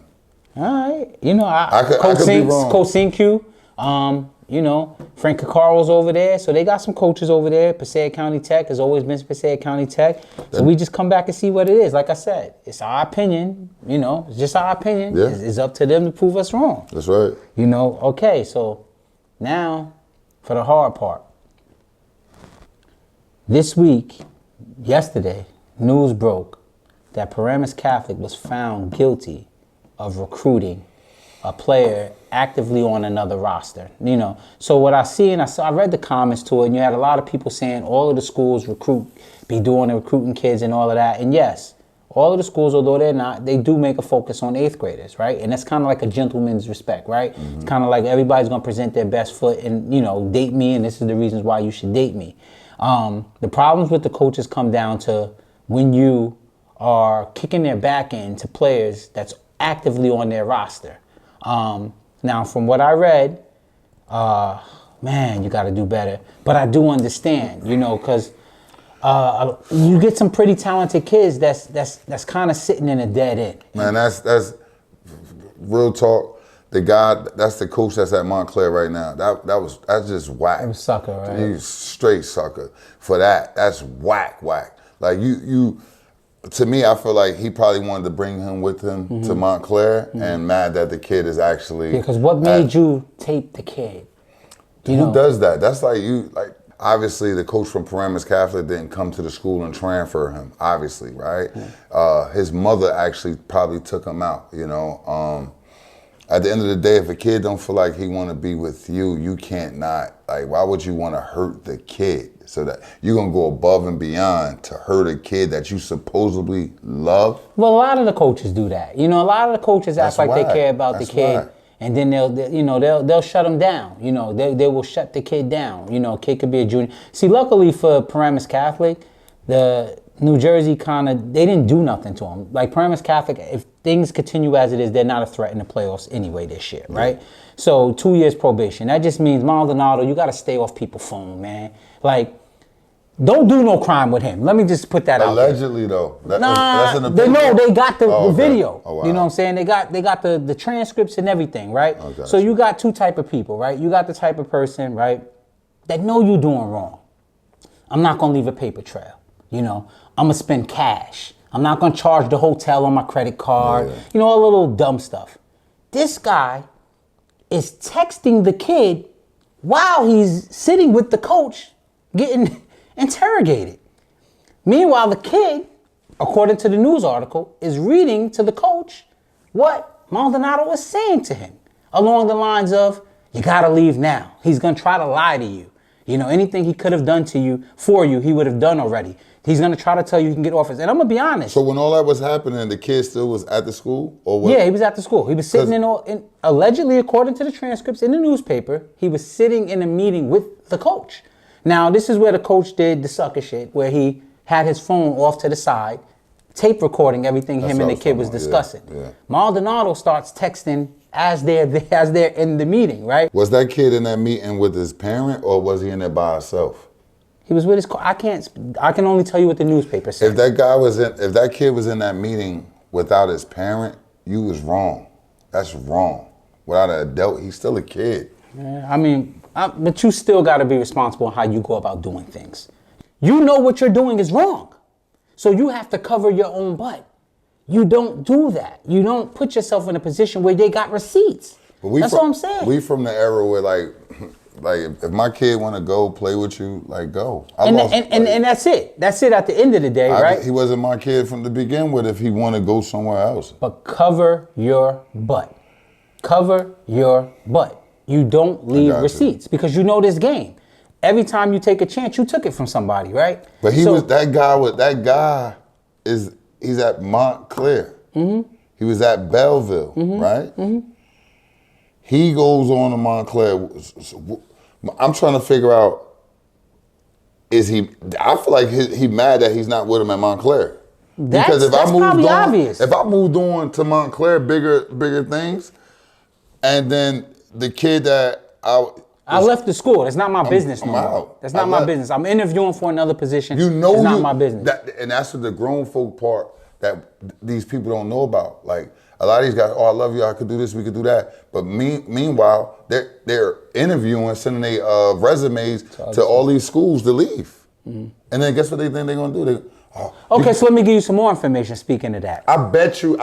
All right. You know, I could be wrong. Coach Sinq, you know, Frank Cacaro's over there. So they got some coaches over there. Passaic County Tech has always been Passaic County Tech. So we just come back and see what it is. Like I said, it's our opinion. You know, it's just our opinion. Yeah. It's up to them to prove us wrong. That's right. You know, okay, so now for the hard part. This week, yesterday, news broke that Paramus Catholic was found guilty of recruiting a player actively on another roster. You know, so what I see, and I read the comments to it, and you had a lot of people saying all of the schools be doing the recruiting kids and all of that. And yes, all of the schools, although they're not, they do make a focus on 8th graders, right? And that's kind of like a gentleman's respect, right? Mm-hmm. It's kind of like everybody's going to present their best foot and, you know, date me, and this is the reasons why you should date me. The problems with the coaches come down to when you are kicking their back end to players that's actively on their roster. Now, from what I read, man, you got to do better. But I do understand, you know, because you get some pretty talented kids that's kind of sitting in a dead end. Man, that's real talk. The guy, that's the coach that's at Montclair right now. That's just whack. It was sucker, right? You straight sucker for that. That's whack. Like you to me, I feel like he probably wanted to bring him with him to Montclair, and mad that the kid is actually. Because what made you tape the kid? Who does that? That's like you, like, obviously the coach from Paramus Catholic didn't come to the school and transfer him, obviously, right? His mother actually probably took him out, you know? At the end of the day, if a kid don't feel like he want to be with you, you can't not, like, why would you want to hurt the kid? So that you're going to go above and beyond to hurt a kid that you supposedly love? Well, a lot of the coaches do that. You know, a lot of the coaches act like they care about the kid, and then they'll shut him down. You know, they will shut the kid down. You know, kid could be a junior. See, luckily for Paramus Catholic, the New Jersey they didn't do nothing to him. Like Paramus Catholic, if things continue as it is, they're not a threat in the playoffs anyway this year, right? So 2 years probation. That just means Maldonado, you got to stay off people's phone, man. Like, don't do no crime with him. Let me just put that out there. Allegedly, though. That's in the they got the video. Oh, wow. You know what I'm saying? They got the transcripts and everything, right? Okay. So you got two type of people, right? You got the type of person, right, that know you doing wrong. I'm not gonna leave a paper trail. You know, I'm gonna spend cash. I'm not gonna charge the hotel on my credit card. Yeah. You know, all the little dumb stuff. This guy is texting the kid while he's sitting with the coach getting interrogated. Meanwhile, the kid, according to the news article, is reading to the coach what Maldonado was saying to him along the lines of, you gotta leave now. He's gonna try to lie to you. You know, anything he could have done to you, for you, he would have done already. He's gonna try to tell you he can get offers. And I'm gonna be honest. So when all that was happening, the kid still was at the school? Or what? Yeah, he was at the school. He was sitting in allegedly, according to the transcripts in the newspaper, he was sitting in a meeting with the coach. Now, this is where the coach did the sucker shit, where he had his phone off to the side, tape recording everything him and the kid was discussing. Yeah. Maldonado starts texting as they're in the meeting, right? Was that kid in that meeting with his parent, or was he in there by himself? He was with his. I can only tell you what the newspaper said. If that kid was in that meeting without his parent, you was wrong. That's wrong. Without an adult, he's still a kid. Yeah, I mean, but you still got to be responsible in how you go about doing things. You know what you're doing is wrong, so you have to cover your own butt. You don't do that. You don't put yourself in a position where they got receipts. That's all I'm saying. We from the era where like if my kid want to go play with you, like go. And that's it. That's it at the end of the day, right? He wasn't my kid from the begin with if he want to go somewhere else. But cover your butt. Cover your butt. You don't leave receipts because you know this game. Every time you take a chance, you took it from somebody, right? But he's at Montclair. Mm-hmm. He was at Belleville, right? Mm-hmm. He goes on to Montclair. I'm trying to figure out, I feel like he mad that he's not with him at Montclair. Because if I moved on to Montclair, bigger things, and then the kid that I left the school. It's not my business no more. That's not my business. I'm interviewing for another position. It's not my business. And that's the grown folk part that these people don't know about. Like, a lot of these guys, I love you, I could do this, we could do that. But meanwhile, they're interviewing, sending their resumes to all these schools to leave. Mm-hmm. And then guess what they think they're gonna do? Okay, so let me give you some more information speaking of that. I bet you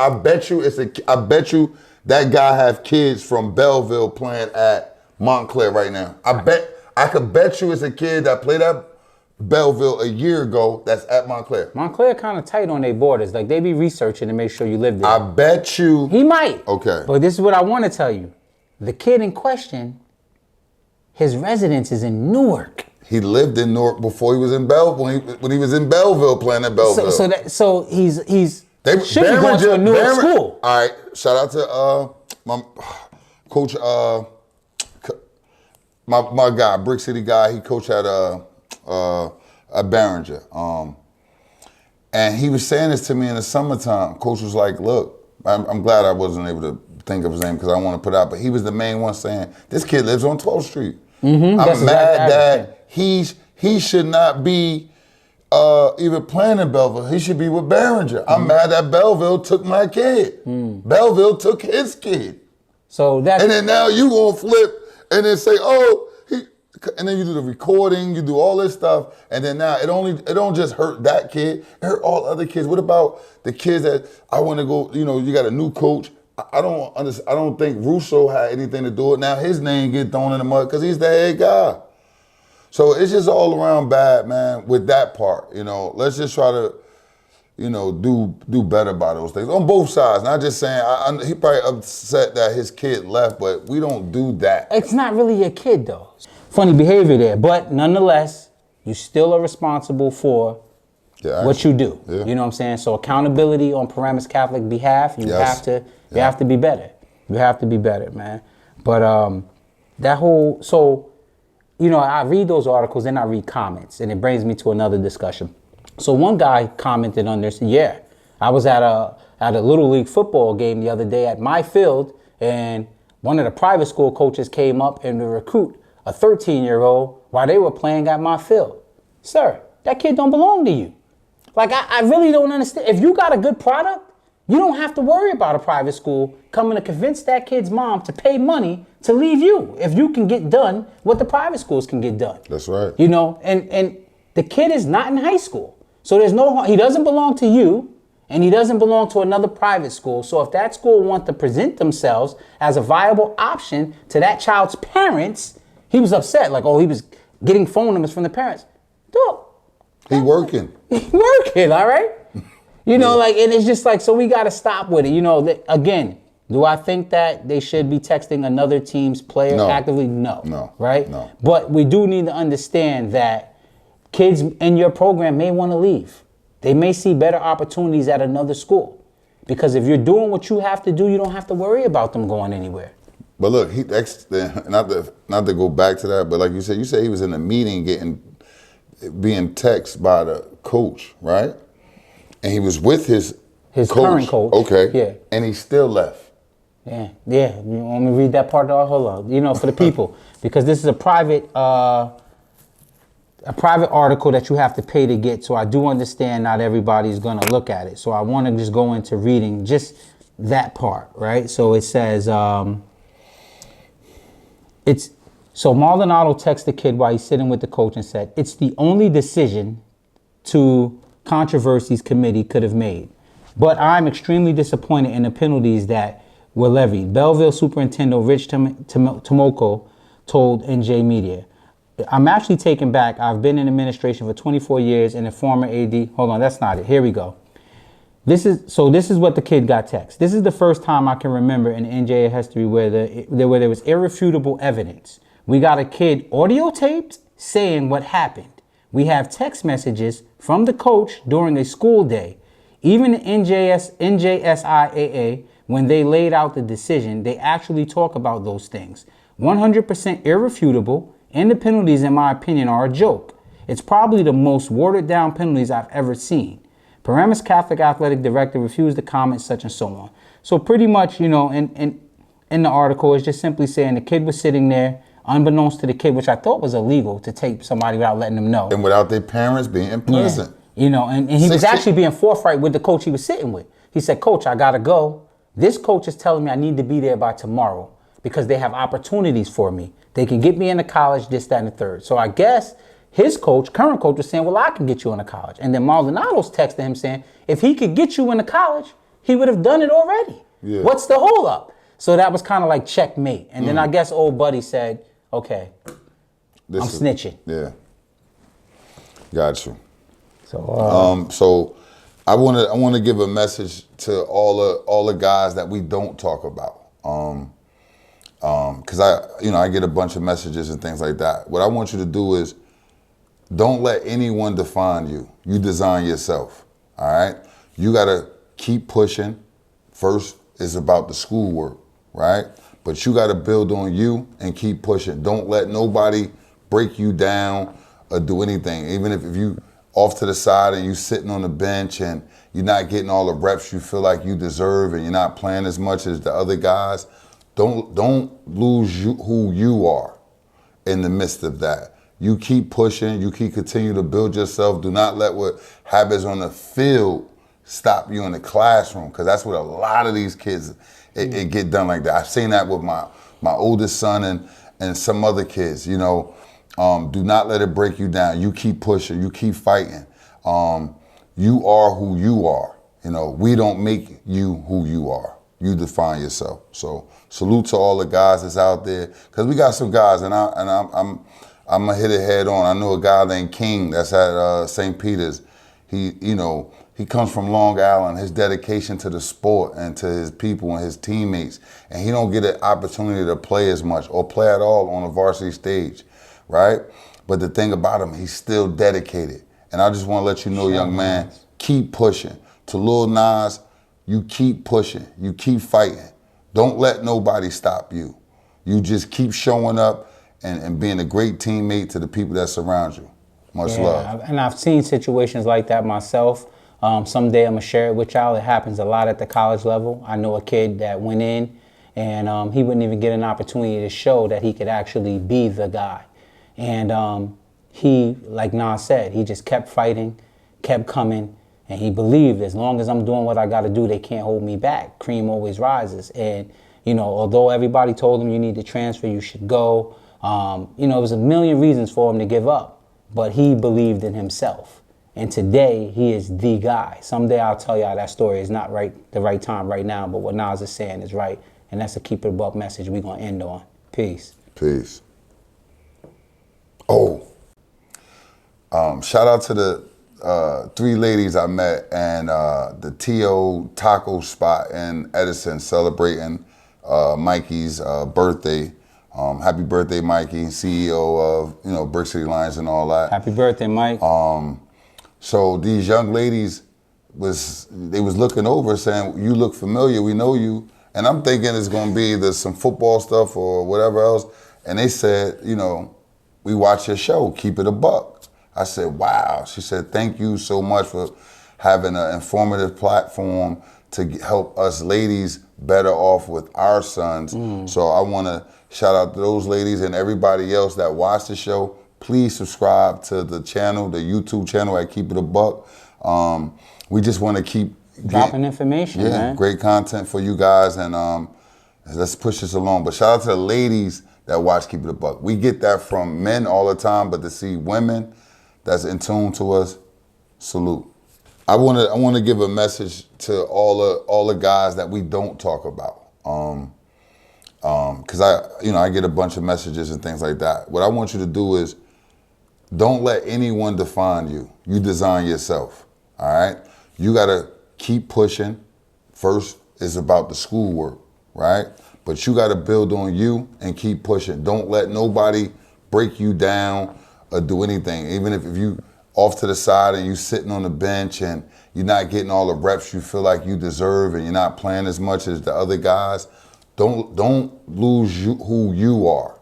that guy have kids from Belleville playing at Montclair right now. I could bet you it's a kid that played at Belleville a year ago that's at Montclair. Montclair kind of tight on their borders. Like, they be researching to make sure you live there. I bet you. He might. Okay. But this is what I want to tell you. The kid in question, his residence is in Newark. He lived in Newark before he was in Belleville, when he was in Belleville playing at Belleville. So he's should be going to a Newark school. All right. Shout out to my coach, my guy, Brick City guy. He coached at Barringer. And he was saying this to me in the summertime. Coach was like, look, I'm glad I wasn't able to think of his name because I want to put out, but he was the main one saying, this kid lives on 12th Street. Mm-hmm. I'm mad that he should not be even playing in Belleville. He should be with Barringer. I'm mad that Belleville took my kid. Belleville took his kid. So that's... And then now you gonna flip and then say, And then you do the recording, you do all this stuff, and then now it don't just hurt that kid, it hurt all other kids. What about the kids that I want to go, you got a new coach. I don't think Russo had anything to do with it. Now his name get thrown in the mud because he's the head guy. So it's just all around bad, man, with that part. Let's just try to, do better by those things on both sides. Not just saying he probably upset that his kid left, but we don't do that. It's not really your kid though. Funny behavior there, but nonetheless, you still are responsible for what you do. Yeah. You know what I'm saying? So accountability on Paramus Catholic behalf, you have to be better. You have to be better, man. But I read those articles and I read comments, and it brings me to another discussion. So one guy commented on this, I was at a Little League football game the other day at my field, and one of the private school coaches came up and to recruit a 13-year-old while they were playing at my field. Sir, that kid don't belong to you. Like, I really don't understand. If you got a good product, you don't have to worry about a private school coming to convince that kid's mom to pay money to leave you. If you can get done what the private schools can get done. That's right. And the kid is not in high school. So he doesn't belong to you, and he doesn't belong to another private school. So if that school wants to present themselves as a viable option to that child's parents, he was upset. Like, he was getting phone numbers from the parents. Dude. He working. He working, all right? And it's just like, so we got to stop with it. Again, do I think that they should be texting another team's player actively? No. Right? No. But we do need to understand that kids in your program may want to leave. They may see better opportunities at another school. Because if you're doing what you have to do, you don't have to worry about them going anywhere. But look, not to go back to that, but like you said he was in a meeting being texted by the coach, right? And he was with his coach. Current coach. Okay. Yeah. And he still left. Yeah. You want me to read that part? Hold on. For the people, because this is a private article that you have to pay to get. So I do understand not everybody's gonna look at it. So I want to just go into reading just that part, right? So it says, So Maldonado texted the kid while he's sitting with the coach and said, "It's the only decision to controversies committee could have made. But I'm extremely disappointed in the penalties that were levied." Belleville Superintendent Rich Tomoko told NJ Media. "I'm actually taken back. I've been in administration for 24 years and a former AD." Hold on, that's not it. Here we go. This is what the kid got text. "This is the first time I can remember in NJA history where there was irrefutable evidence. We got a kid audio taped saying what happened. We have text messages from the coach during a school day. Even the NJSIAA, when they laid out the decision, they actually talk about those things. 100% irrefutable, and the penalties, in my opinion, are a joke. It's probably the most watered down penalties I've ever seen. Paramus Catholic Athletic Director refused to comment, such and so on." So pretty much, in the article, it's just simply saying the kid was sitting there, unbeknownst to the kid, which I thought was illegal to tape somebody without letting them know. And without their parents being present. And he was actually being forthright with the coach he was sitting with. He said, "Coach, I got to go. This coach is telling me I need to be there by tomorrow because they have opportunities for me. They can get me into college, this, that, and the third." So I guess his coach, current coach, was saying, "Well, I can get you into college." And then Maldonado's texting him saying, if he could get you into college, he would have done it already. Yeah. What's the hold up? So that was kind of like checkmate. And then I guess old buddy said, "Okay, I'm snitching." Yeah. Got you. So, so I want to give a message to all the guys that we don't talk about. Because I get a bunch of messages and things like that. What I want you to do is don't let anyone define you. You design yourself. All right. You got to keep pushing. First is about the schoolwork, right? But you got to build on you and keep pushing. Don't let nobody break you down or do anything. Even if you off to the side and you sitting on the bench and you're not getting all the reps you feel like you deserve and you're not playing as much as the other guys, don't lose who you are in the midst of that. You keep pushing. You continue to build yourself. Do not let what happens on the field stop you in the classroom, because that's what a lot of these kids, it get done like that. I've seen that with my oldest son and some other kids, Do not let it break you down. You keep pushing. You keep fighting. You are who you are. You know, we don't make you who you are. You define yourself. So salute to all the guys that's out there, because we got some guys, and I'm gonna hit it head on. I know a guy named King that's at St. Peter's. He comes from Long Island. His dedication to the sport and to his people and his teammates, and he don't get an opportunity to play as much or play at all on a varsity stage, right? But the thing about him, he's still dedicated. And I just want to let you know, young man, keep pushing. To Lil Nas, you keep pushing. You keep fighting. Don't let nobody stop you. You just keep showing up and being a great teammate to the people that surround you. Much love. And I've seen situations like that myself. Someday I'm going to share it with y'all. It happens a lot at the college level. I know a kid that went in and he wouldn't even get an opportunity to show that he could actually be the guy. And he, like Nas said, he just kept fighting, kept coming, and he believed as long as I'm doing what I got to do, they can't hold me back. Cream always rises. And, although everybody told him you need to transfer, you should go, it was a million reasons for him to give up, but he believed in himself. And today, he is the guy. Someday I'll tell y'all that story is not the right time right now, but what Nas is saying is right. And that's a keep it above message we're going to end on. Peace. Peace. Oh, shout out to the 3 ladies I met and the T.O. taco spot in Edison celebrating Mikey's birthday. Happy birthday, Mikey, CEO of Brick City Lions and all that. Happy birthday, Mike. So these young ladies was looking over saying, you look familiar, we know you. And I'm thinking it's gonna be either some football stuff or whatever else. And they said, we watch your show, Keep It a Buck. I said, wow. She said, thank you so much for having an informative platform to help us ladies better off with our sons. So I want to shout out to those ladies and everybody else that watched the show. Please subscribe to the channel, the YouTube channel at Keep It a Buck. We just want to keep dropping information, man. Great content for you guys, and let's push this along. But shout out to the ladies that watch Keep It a Buck. We get that from men all the time, but to see women that's in tune to us, salute. I want to give a message to all the guys that we don't talk about, because I get a bunch of messages and things like that. What I want you to do is don't let anyone define you. You design yourself. All right. You gotta keep pushing. First is about the schoolwork, right? But you gotta build on you and keep pushing. Don't let nobody break you down or do anything. Even if you off to the side and you sitting on the bench and you're not getting all the reps you feel like you deserve and you're not playing as much as the other guys, don't lose who you are.